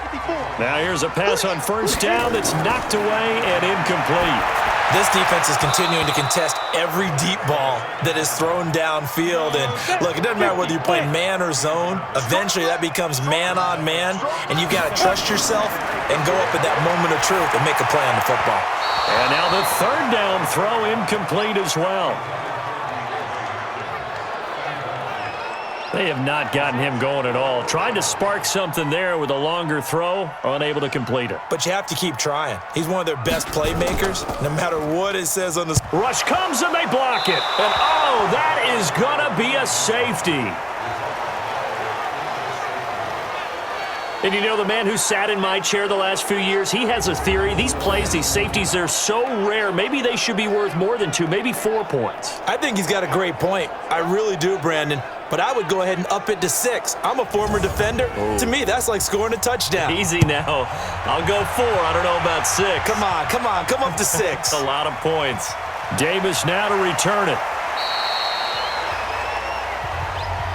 Now here's a pass on first down that's knocked away and incomplete. This defense is continuing to contest every deep ball that is thrown downfield. And look, it doesn't matter whether you're playing man or zone. Eventually that becomes man on man, and you've got to trust yourself and go up at that moment of truth and make a play on the football. And now the 3rd down throw incomplete as well. They have not gotten him going at all. Tried to spark something there with a longer throw, unable to complete it. But you have to keep trying. He's one of their best playmakers, no matter what it says on the... Rush comes and they block it. And oh, that is going to be a safety. And you know, the man who sat in my chair the last few years, he has a theory. These plays, these safeties, they're so rare. Maybe they should be worth more than 2, maybe 4 points. I think he's got a great point. I really do, Brandon. But I would go ahead and up it to 6. I'm a former defender. Ooh. To me, that's like scoring a touchdown. Easy now. I'll go 4. I don't know about 6. Come on. Come up to 6. A lot of points. Davis now to return it.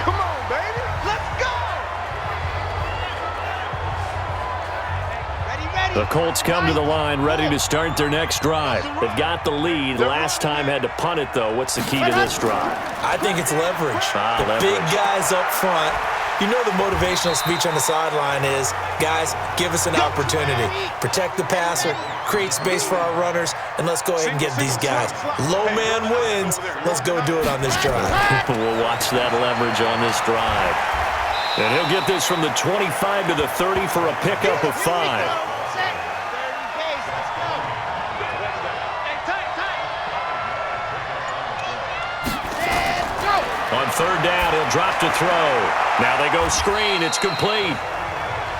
Come on, baby. Let's go. Ready. The Colts come to the line ready to start their next drive. They've got the lead. Last time had to punt it, though. What's the key to this drive? I think it's leverage. Leverage. Big guys up front. You know the motivational speech on the sideline is, guys, give us an opportunity. Protect the passer, create space for our runners, and let's go ahead and get these guys. Low man wins. Let's go do it on this drive. We'll watch that leverage on this drive. And he'll get this from the 25 to the 30 for a pickup of 5. On third down, he'll drop to throw. Now they go screen. It's complete.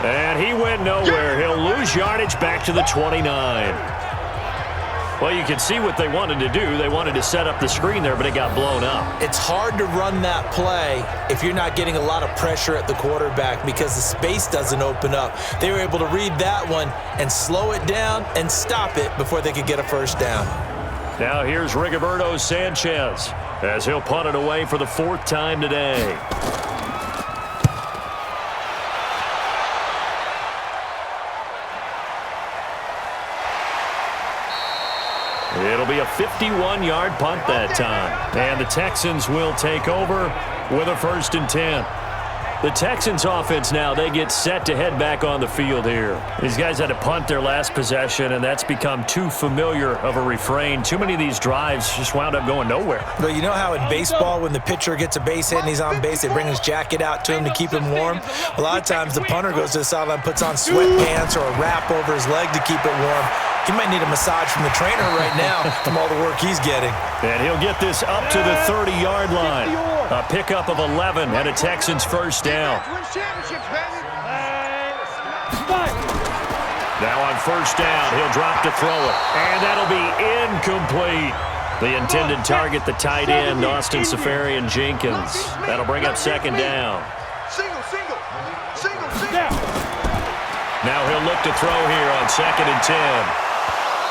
And he went nowhere. He'll lose yardage back to the 29. Well, you can see what they wanted to do. They wanted to set up the screen there, but it got blown up. It's hard to run that play if you're not getting a lot of pressure at the quarterback because the space doesn't open up. They were able to read that one and slow it down and stop it before they could get a first down. Now here's Rigoberto Sanchez as he'll punt it away for the 4th time today. It'll be a 51-yard punt that time. And the Texans will take over with a 1st and 10. The Texans offense now, they get set to head back on the field here. These guys had to punt their last possession, and that's become too familiar of a refrain. Too many of these drives just wound up going nowhere. But you know how in baseball, when the pitcher gets a base hit and he's on base, they bring his jacket out to him to keep him warm? A lot of times the punter goes to the sideline, puts on sweatpants or a wrap over his leg to keep it warm. He might need a massage from the trainer right now from all the work he's getting. And he'll get this up to the 30-yard line. A pickup of 11 and a Texans first down. Now on first down, he'll drop to throw it. And that'll be incomplete. The intended target, the tight end, Austin Seferian-Jenkins. That'll bring up 2nd down. Single. Now he'll look to throw here on 2nd and 10.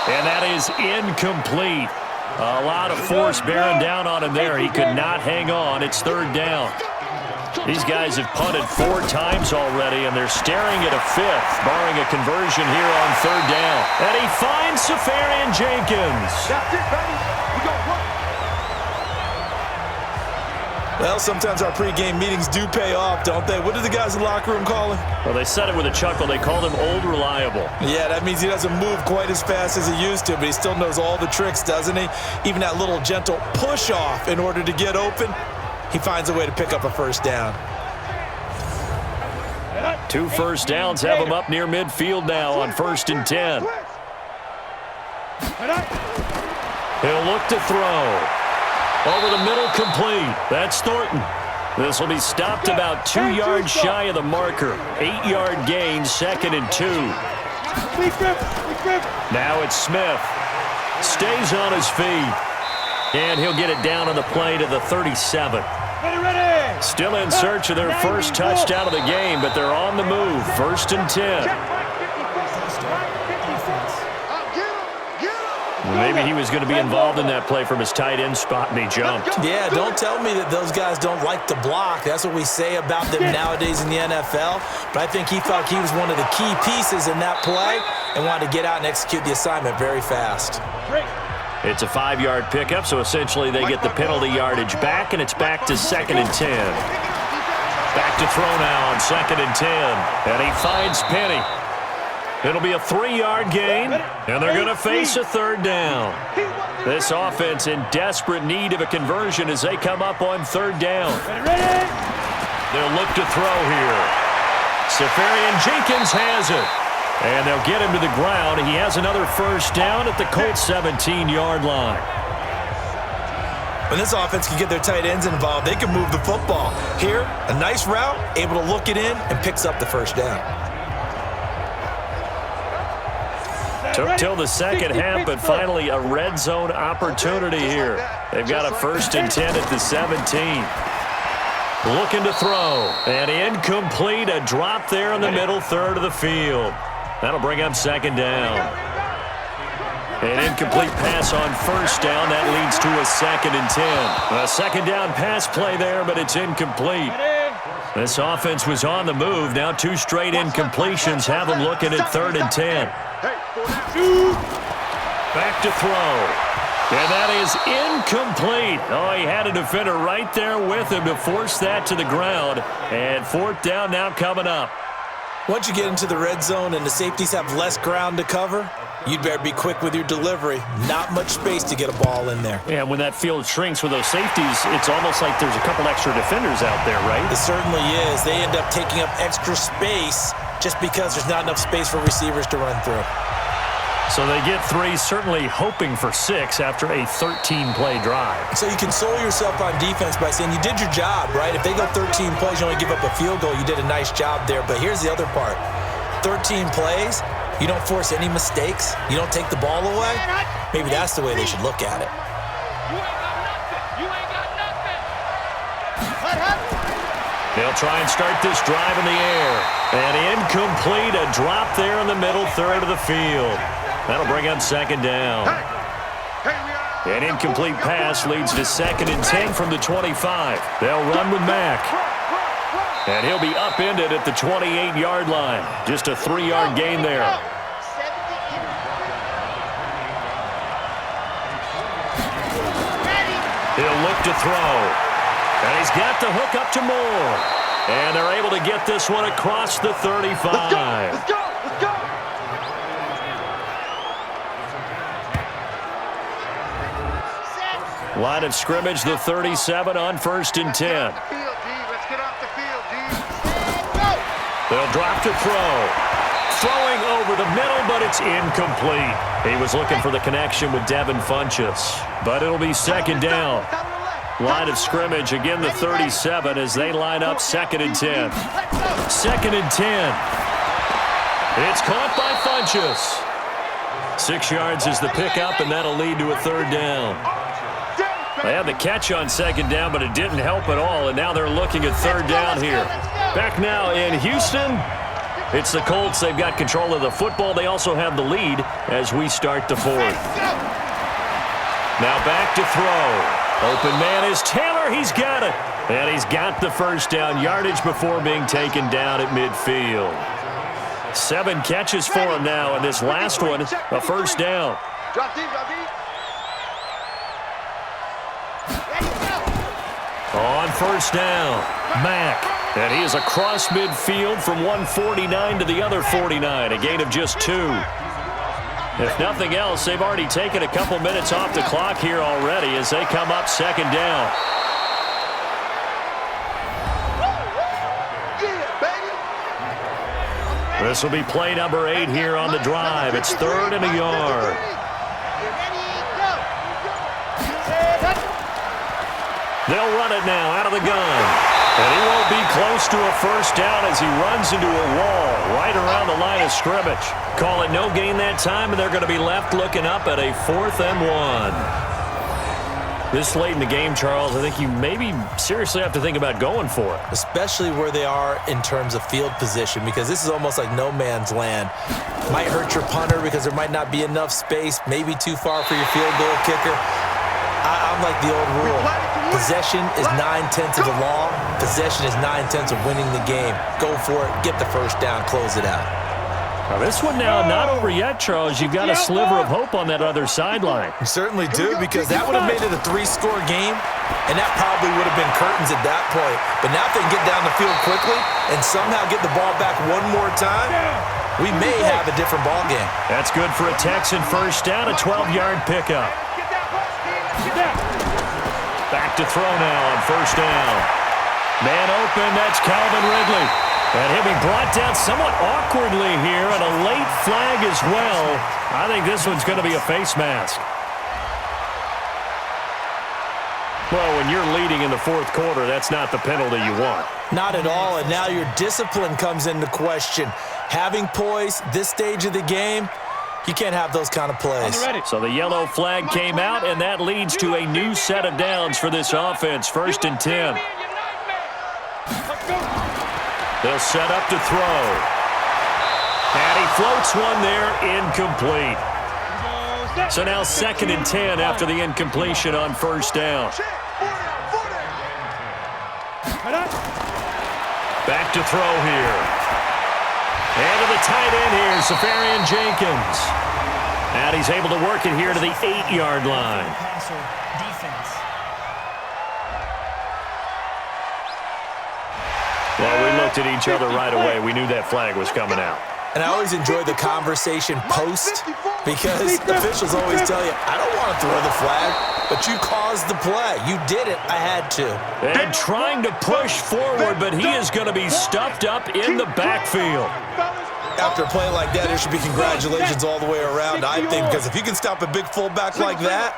And that is incomplete. A lot of force bearing down on him there. He could not hang on. It's 3rd down. These guys have punted 4 times already, and they're staring at a 5th, barring a conversion here on 3rd down. And he finds Seferian-Jenkins. That's it, baby. We gonna work. Well, sometimes our pregame meetings do pay off, don't they? What do the guys in the locker room call him? Well, they said it with a chuckle. They called him Old Reliable. Yeah, that means he doesn't move quite as fast as he used to, but he still knows all the tricks, doesn't he? Even that little gentle push-off in order to get open, he finds a way to pick up a first down. 2 first downs have him up near midfield now on 1st and 10. He'll look to throw. Over the middle, complete. That's Thornton. This will be stopped about 2 yards shy of the marker. 8-yard gain, 2nd and 2. Now it's Smith. Stays on his feet. And he'll get it down on the play to the 37. Still in search of their first touchdown of the game, but they're on the move. 1st and 10. Maybe he was going to be involved in that play from his tight end spot, and he jumped. Yeah, don't tell me that those guys don't like to block. That's what we say about them nowadays in the NFL. But I think he thought he was one of the key pieces in that play and wanted to get out and execute the assignment very fast. It's a 5-yard pickup, so essentially they get the penalty yardage back, and it's back to 2nd and 10. Back to throw now on 2nd and 10. And he finds Penny. It'll be a 3-yard gain, and they're going to face a 3rd down. This offense in desperate need of a conversion as they come up on 3rd down. They'll look to throw here. Seferian-Jenkins has it, and they'll get him to the ground. He has another first down at the Colts 17-yard line. When this offense can get their tight ends involved, they can move the football. Here, a nice route, able to look it in, and picks up the first down. Took till the second half, but finally a red zone opportunity here. They've got a 1st and 10 at the 17. Looking to throw, and incomplete. A drop there in the middle 3rd of the field. That'll bring up 2nd down. An incomplete pass on first down. That leads to a 2nd and 10. A second down pass play there, but it's incomplete. This offense was on the move. Now 2 straight incompletions have them looking at 3rd and 10. Back to throw. And that is incomplete. Oh, he had a defender right there with him to force that to the ground. And 4th down now coming up. Once you get into the red zone and the safeties have less ground to cover, you'd better be quick with your delivery. Not much space to get a ball in there. Yeah, when that field shrinks with those safeties, it's almost like there's a couple extra defenders out there, right? It certainly is. They end up taking up extra space just because there's not enough space for receivers to run through. So they get 3, certainly hoping for 6 after a 13-play drive. So you console yourself on defense by saying you did your job, right? If they go 13 plays, you only give up a field goal, you did a nice job there. But here's the other part. 13 plays, you don't force any mistakes, you don't take the ball away. Maybe that's the way they should look at it. You ain't got nothing. You ain't got nothing. They'll try and start this drive in the air. And incomplete, a drop there in the middle third of the field. That'll bring up 2nd down. An incomplete pass leads to 2nd and 10 from the 25. They'll run with Mack. And he'll be upended at the 28-yard line. Just a 3-yard gain there. He'll look to throw. And he's got the hook up to Moore. And they're able to get this one across the 35. Let's go. Line of scrimmage, the 37 on 1st and 10. Let's get off the field, D. They'll drop to throw. Throwing over the middle, but it's incomplete. He was looking for the connection with Devin Funchess. But it'll be 2nd down. Line of scrimmage, again the 37 as they line up 2nd and 10. 2nd and 10. It's caught by Funchess. 6 yards is the pickup, and that'll lead to a 3rd down. They had the catch on 2nd down, but it didn't help at all, and now they're looking at 3rd down here. Back now in Houston, it's the Colts. They've got control of the football. They also have the lead as we start the 4th. Now back to throw. Open man is Taylor. He's got it. And he's got the 1st down yardage before being taken down at midfield. 7 catches for him now, and this last one, a 1st down. Drop deep, drop deep. On 1st down, Mack. And he is across midfield from one 49 to the other 49, a gain of just 2. If nothing else, they've already taken a couple minutes off the clock here already as they come up 2nd down. This will be play number 8 here on the drive. It's 3rd and a yard. They'll run it now out of the gun. And he won't be close to a 1st down as he runs into a wall right around the line of scrimmage. Call it no gain that time, and they're going to be left looking up at a 4th and 1. This late in the game, Charles, I think you maybe seriously have to think about going for it. Especially where they are in terms of field position, because this is almost like no man's land. Might hurt your punter because there might not be enough space, maybe too far for your field goal kicker. I'm like the old rule. Possession is 9/10 of the law. Possession is 9/10 of winning the game. Go for it. Get the 1st down. Close it out. Now this one now not over yet, Charles. You've got a sliver of hope on that other sideline. You certainly do, because that would have made it a 3-score game, and that probably would have been curtains at that point. But now if they can get down the field quickly and somehow get the ball back one more time, we may have a different ball game. That's good for a Texan 1st down, a 12-yard pickup. Back to throw now on 1st down. Man open, that's Calvin Ridley. And he'll be brought down somewhat awkwardly here, and a late flag as well. I think this one's going to be a face mask. Well, when you're leading in the 4th quarter, that's not the penalty you want. Not at all, and now your discipline comes into question. Having poise this stage of the game, you can't have those kind of plays. So the yellow flag came out, and that leads to a new set of downs for this offense. 1st and 10. They'll set up to throw. And he floats one there, incomplete. So now 2nd and 10 after the incompletion on first down. Back to throw here. And to the tight end here, Safarian Jenkins. And he's able to work it here to the 8-yard line. Well, we looked at each other right away. We knew that flag was coming out. And I always enjoy the conversation post because officials always tell you, I don't want to throw the flag, but you caused the play. You did it. I had to. And trying to push forward, but he is going to be stuffed up in the backfield. After a play like that, there should be congratulations all the way around, I think, because if you can stop a big fullback like that,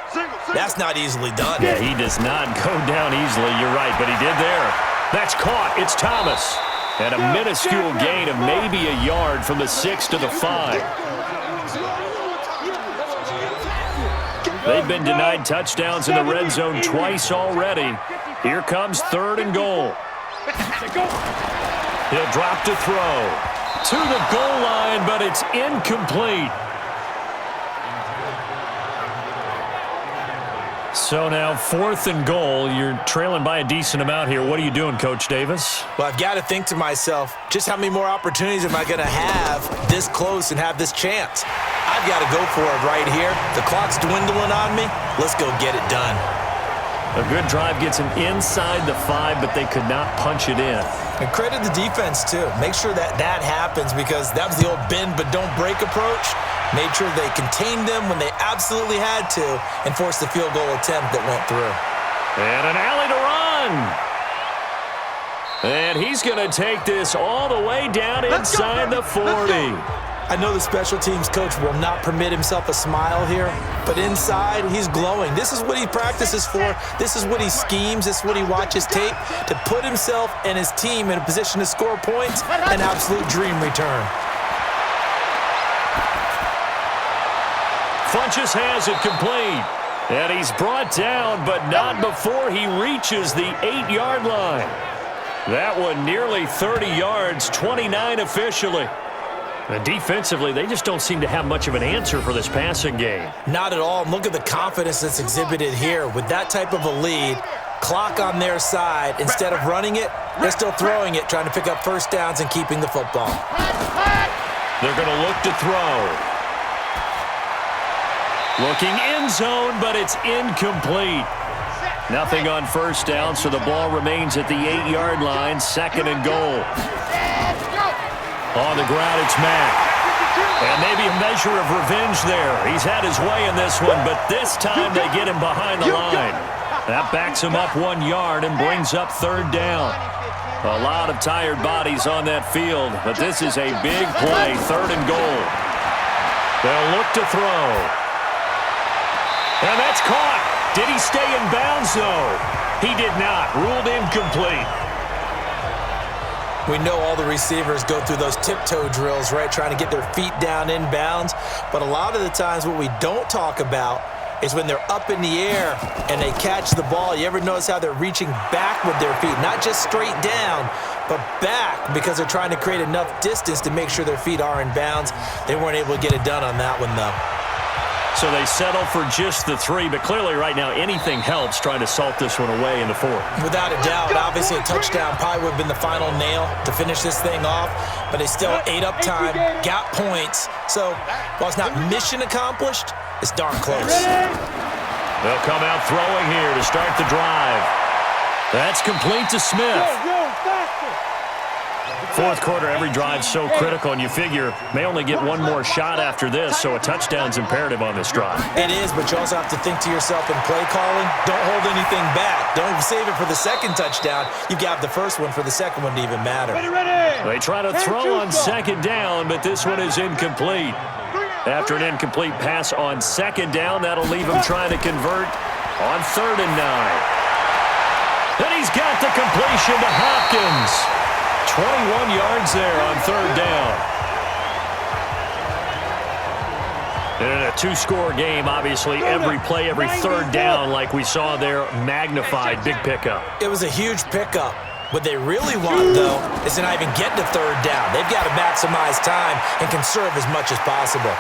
that's not easily done. Yeah, he does not go down easily. You're right, but he did there. That's caught. It's Thomas. And a minuscule gain of maybe a yard from the 6 to the 5. They've been denied touchdowns in the red zone twice already. Here comes 3rd and goal. He'll drop to throw. To the goal line, but it's incomplete. So now 4th and goal. You're trailing by a decent amount here. What are you doing, Coach Davis? Well, I've got to think to myself, just how many more opportunities am I going to have this close and have this chance? I've got to go for it right here. The clock's dwindling on me. Let's go get it done. A good drive gets him inside the 5, but they could not punch it in. And credit the defense, too. Make sure that happens because that was the old bend but don't break approach. Made sure they contained them when they absolutely had to and forced the field goal attempt that went through. And an alley to run. And he's going to take this all the way down inside the 40. I know the special teams coach will not permit himself a smile here, but inside, he's glowing. This is what he practices for. This is what he schemes. This is what he watches tape to put himself and his team in a position to score points. An absolute dream return. Funches has it complete. And he's brought down, but not before he reaches the 8-yard line. That one nearly 30 yards, 29 officially. And defensively, they just don't seem to have much of an answer for this passing game. Not at all. And look at the confidence that's exhibited here. With that type of a lead, clock on their side, instead of running it, they're still throwing it, trying to pick up first downs and keeping the football. They're going to look to throw. Looking end zone, but it's incomplete. Nothing on first down, so the ball remains at the 8-yard line, 2nd and goal. On the ground, it's Mack. And maybe a measure of revenge there. He's had his way in this one, but this time they get him behind the line. That backs him up 1 yard and brings up 3rd down. A lot of tired bodies on that field, but this is a big play, 3rd and goal. They'll look to throw. And that's caught. Did he stay in bounds, though? He did not. Ruled incomplete. We know all the receivers go through those tiptoe drills, right, trying to get their feet down in bounds. But a lot of the times what we don't talk about is when they're up in the air and they catch the ball. You ever notice how they're reaching back with their feet? Not just straight down, but back because they're trying to create enough distance to make sure their feet are in bounds. They weren't able to get it done on that one, though. So they settle for just the 3, but clearly right now anything helps trying to salt this one away in the 4th. Without a doubt, obviously a touchdown probably would have been the final nail to finish this thing off, but they still ate up time, got points. So while it's not mission accomplished, it's darn close. They'll come out throwing here to start the drive. That's complete to Smith. 4th quarter, every drive so critical, and you figure may only get one more shot after this, so a touchdown's imperative on this drive. It is, but you also have to think to yourself in play calling, don't hold anything back. Don't save it for the 2nd touchdown. You've got the first one for the 2nd one to even matter. They try to throw on 2nd down, but this one is incomplete. After an incomplete pass on 2nd down, that'll leave him trying to convert on 3rd and 9. And he's got the completion to Hopkins. 21 yards there on 3rd down. And in a 2-score game, obviously, every play, every 3rd down, like we saw there, magnified, big pickup. It was a huge pickup. What they really want, though, is to not even get to 3rd down. They've got to maximize time and conserve as much as possible.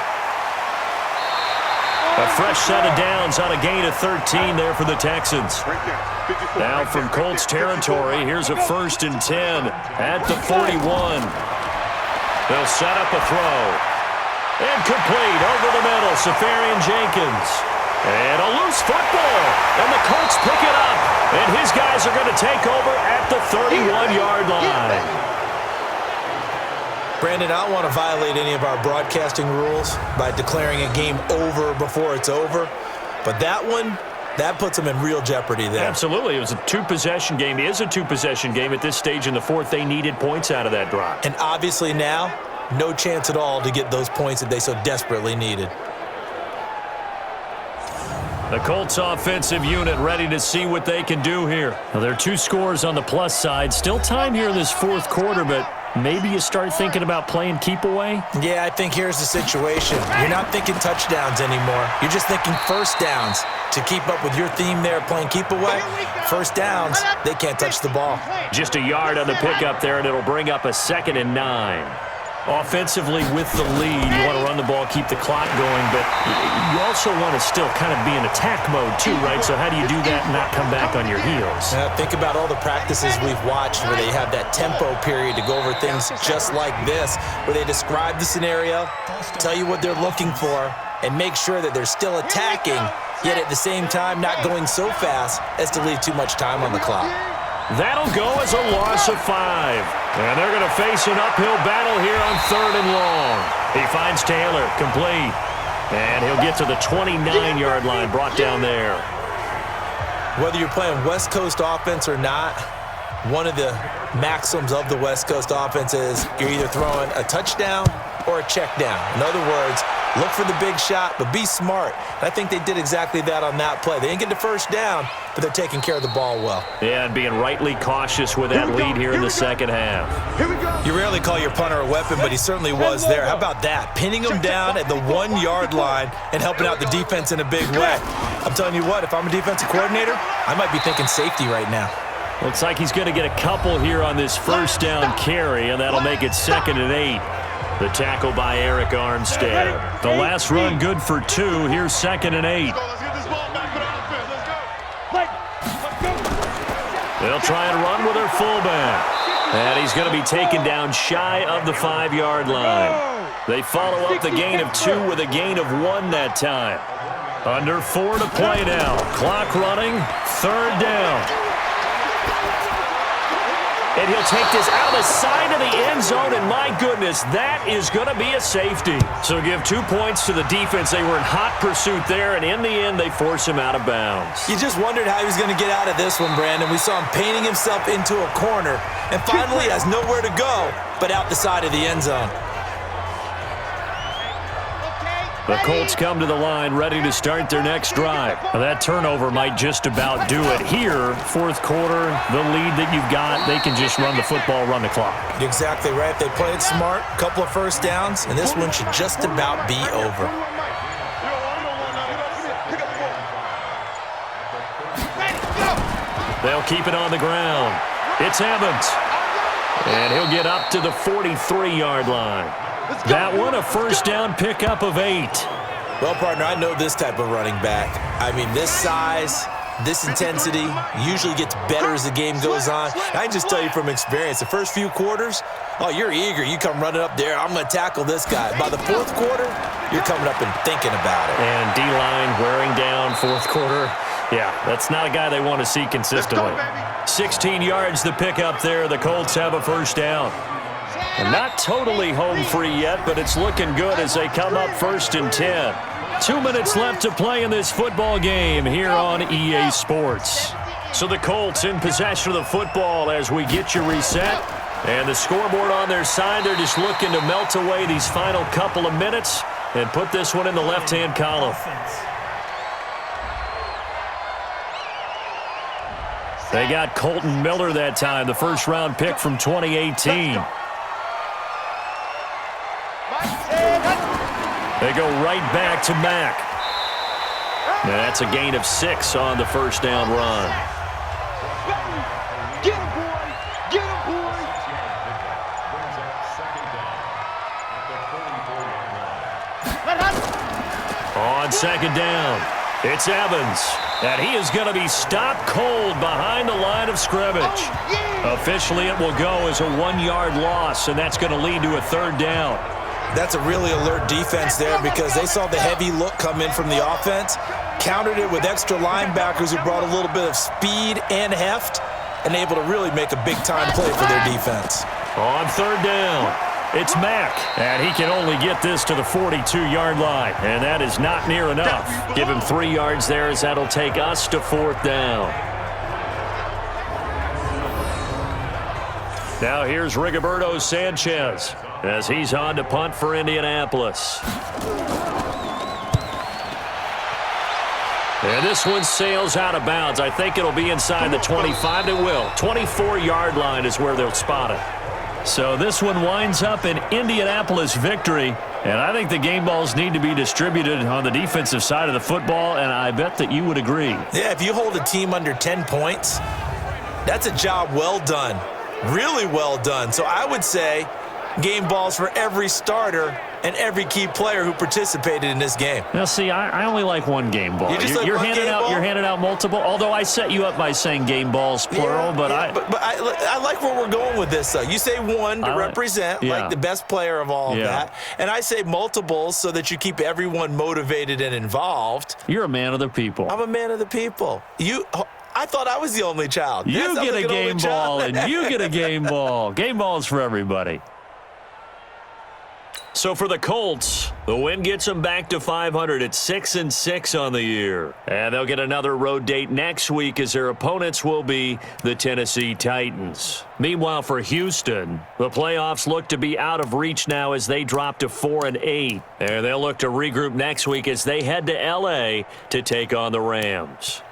A fresh set of downs on a gain of 13 there for the Texans. Now from Colts territory, here's a 1st and 10 at the 41. They'll set up a throw. Incomplete over the middle, Safarian Jenkins. And a loose football, and the Colts pick it up. And his guys are going to take over at the 31-yard line. Brandon, I don't want to violate any of our broadcasting rules by declaring a game over before it's over, but that one, that puts them in real jeopardy there. Absolutely. It was a two-possession game. It is a two-possession game at this stage in the fourth. They needed points out of that drive. And obviously now, no chance at all to get those points that they so desperately needed. The Colts offensive unit ready to see what they can do here. Now, there are 2 scores on the plus side. Still time here in this fourth quarter, but maybe you start thinking about playing keep away? Yeah, I think here's the situation. You're not thinking touchdowns anymore. You're just thinking first downs. To keep up with your theme there, playing keep away, first downs, they can't touch the ball. Just a yard on the pickup there, and it'll bring up a 2nd and 9. Offensively with the lead, you want to run the ball, keep the clock going, but you also want to still kind of be in attack mode too, right? So how do you do that and not come back on your heels? Think about all the practices we've watched where they have that tempo period to go over things just like this, where they describe the scenario, tell you what they're looking for, and make sure that they're still attacking, yet at the same time not going so fast as to leave too much time on the clock. That'll go as a loss of 5. And they're going to face an uphill battle here on 3rd and long. He finds Taylor, complete. And he'll get to the 29-yard line, brought down there. Whether you're playing West Coast offense or not, one of the maxims of the West Coast offense is you're either throwing a touchdown or a check down. In other words, look for the big shot, but be smart. And I think they did exactly that on that play. They didn't get the first down, but they're taking care of the ball well. Yeah, and being rightly cautious with that lead here in the second half. You rarely call your punter a weapon, but he certainly was there. How about that? Pinning him down at the 1-yard line and helping out the defense in a big way. I'm telling you what, if I'm a defensive coordinator, I might be thinking safety right now. Looks like he's going to get a couple here on this first down carry, and that'll make it 2nd and 8. The tackle by Eric Armstead. The last run good for 2. Here's 2nd and 8. They'll try and run with their fullback. And he's going to be taken down shy of the 5-yard line. They follow up the gain of 2 with a gain of 1 that time. Under 4 to play now. Clock running. 3rd down. And he'll take this out the side of the end zone, and my goodness, that is going to be a safety. So give 2 points to the defense. They were in hot pursuit there, and in the end, they force him out of bounds. You just wondered how he was going to get out of this one, Brandon. We saw him painting himself into a corner, and finally has nowhere to go but out the side of the end zone. The Colts come to the line ready to start their next drive. Now, that turnover might just about do it here. Fourth quarter, the lead that you've got, they can just run the football, run the clock. Exactly right. They played smart, couple of first downs, and this one should just about be over. They'll keep it on the ground. It's Evans. And he'll get up to the 43-yard line. That one, a first down pickup of 8. Well, partner, I know this type of running back. I mean, this size, this intensity usually gets better as the game goes on. And I can just tell you from experience, the first few quarters, oh, you're eager. You come running up there, I'm going to tackle this guy. By the fourth quarter, you're coming up and thinking about it. And D-line wearing down fourth quarter. Yeah, that's not a guy they want to see consistently. 16 yards the pickup there. The Colts have a first down. And not totally home free yet, but it's looking good as they come up 1st and 10. 2 minutes left to play in this football game here on EA Sports. So the Colts in possession of the football as we get you reset. And the scoreboard on their side, they're just looking to melt away these final couple of minutes and put this one in the left-hand column. They got Colton Miller that time, the first-round pick from 2018. They go right back to Mack. Now that's a gain of 6 on the first down run. Get him, boy! Get him, boy! On second down, it's Evans, and he is going to be stopped cold behind the line of scrimmage. Officially, it will go as a 1-yard loss, and that's going to lead to a third down. That's a really alert defense there because they saw the heavy look come in from the offense, countered it with extra linebackers who brought a little bit of speed and heft, and able to really make a big-time play for their defense. On third down, it's Mack, and he can only get this to the 42-yard line, and that is not near enough. Give him 3 yards there as that'll take us to fourth down. Now here's Rigoberto Sanchez as he's on to punt for Indianapolis. And this one sails out of bounds. I think it'll be inside the 25. It will. 24-yard line is where they'll spot it. So this one winds up an Indianapolis victory. And I think the game balls need to be distributed on the defensive side of the football, and I bet that you would agree. Yeah, if you hold a team under 10 points, that's a job well done. Really well done. So I would say game balls for every starter and every key player who participated in this game. Now, see, I only like one game ball. You're handing out multiple, although I set you up by saying game balls, plural. But I like where we're going with this, though. You say one to represent, like the best player of all of that. And I say multiples so that you keep everyone motivated and involved. You're a man of the people. I'm a man of the people. I thought I was the only child. You get a game ball, and you get a game ball. Game balls for everybody. So for the Colts, the win gets them back to 500 at 6-6 on the year. And they'll get another road date next week as their opponents will be the Tennessee Titans. Meanwhile, for Houston, the playoffs look to be out of reach now as they drop to 4-8. And they'll look to regroup next week as they head to L.A. to take on the Rams.